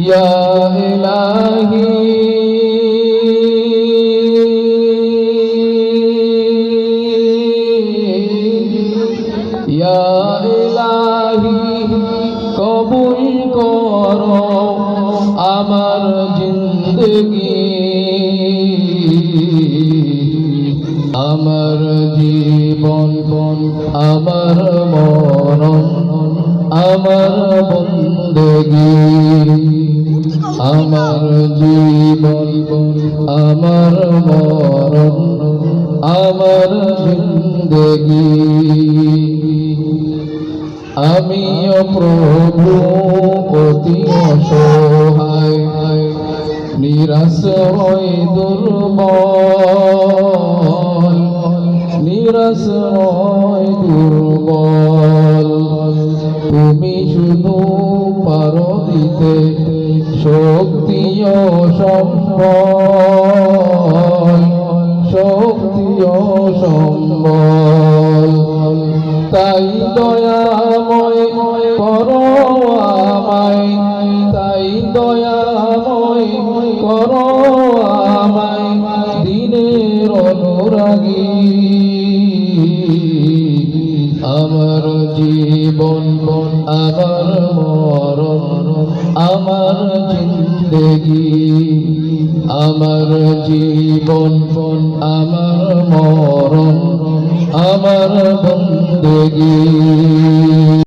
ইয়া ইলাহি ইয়া ইলাহি কবুল করো আমার জিন্দগি, আমার জীবন, আমার মরণ, আমার বন্দেগি, আমার জীবন, আমার মরণ, আমার জিন্দগি। আমিও প্রভু অতি অসহায়, নিরাশ্রয় দুর্বল, নিরাশ্রয় দুর্বল। তুমি শুধু পারো দিতে শক্তি ও সম্বল, শক্তি ও সম্বল। তাই দয়াময় করো আমায়, তাই দয়াময় করো আমায় দিনের অনুরাগী। আমার জীবন, আমার মরণ, আমার জিন্দগি, আমার জীবন, আমার মরণ, আমার বন্দেগি।